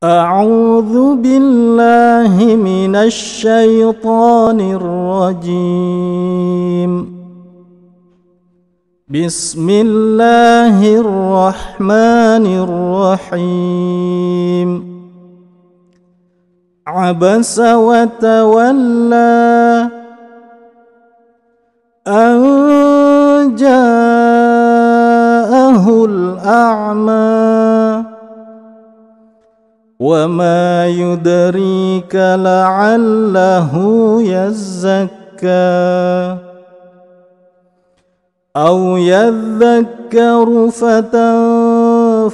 أعوذ بالله من الشيطان الرجيم. بسم الله الرحمن الرحيم. عبس وتولى أن جاءه الأعمى وما يدريك لعله يزكى أو يذكر فتنفعه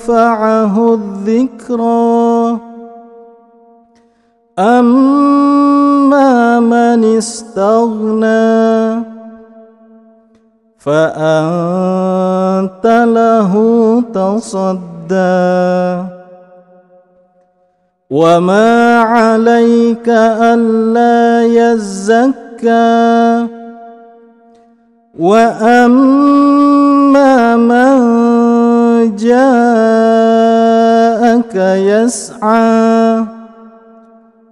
الذكرى أما من استغنى فأنت له تصدى وما عليك ألا يزكى وأما من جاءك يسعى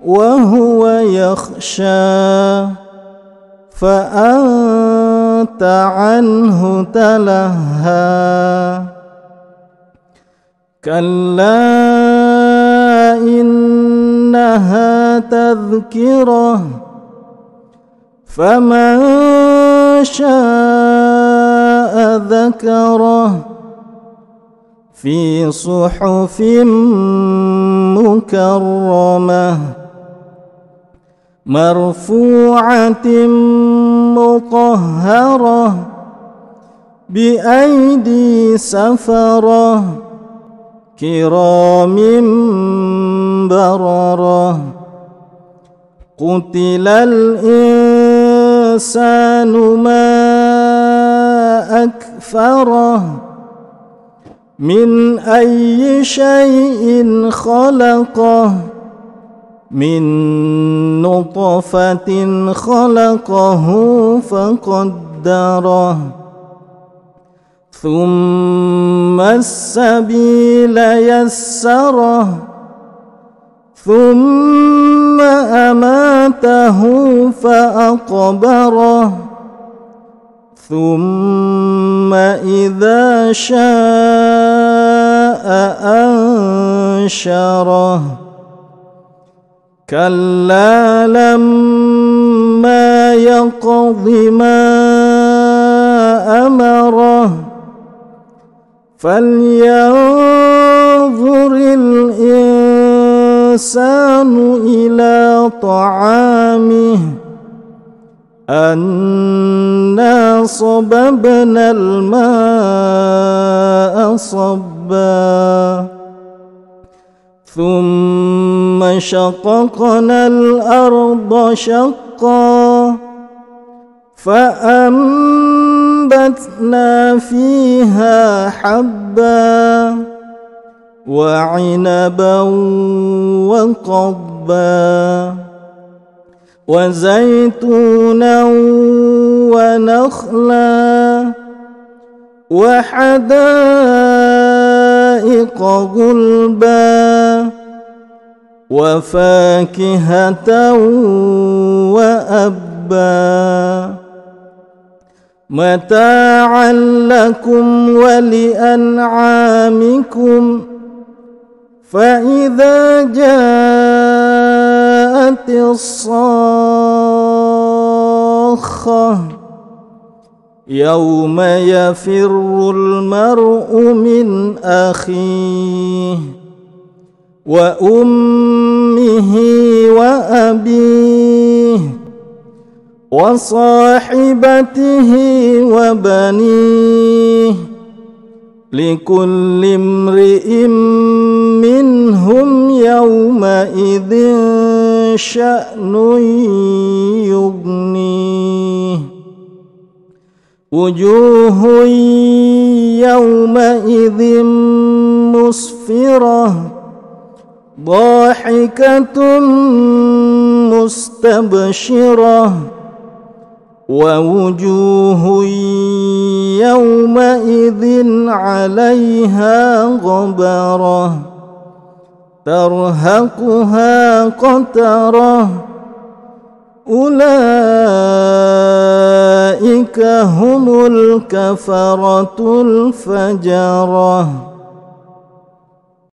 وهو يخشى فأنت عنه تلهى كلا إنها تذكرة فمن شاء ذكره في صحف مكرمة مرفوعة مطهرة بأيدي سفرة كرام بررة قتل الإنسان ما أكفره من أي شيء خلقه من نطفة خلقه فقدره ثم السبيل يسره ثم أماته فأقبره ثم إذا شاء أنشره كلا لما يقض ما أمره فلينظر الإنسان إلى طعامه أنا صببنا الماء صبا ثم شققنا الأرض شقا فأنبتنا فيها حبا وعنبا وقضبا وزيتونا ونخلا وحدائق غلبا وفاكهة وأبا متاعا لكم ولأنعامكم فإذا جاءت الصاخة يوم يفر المرء من أخيه وأمه وأبيه وصاحبته وبنيه لكل امرئ منهم يومئذ شأن يغنيه وجوه يومئذ مسفرة ضاحكة مستبشرة ووجوه يومئذ عليها غبرة ترهقها قترة أولئك هم الكفرة الفجرة.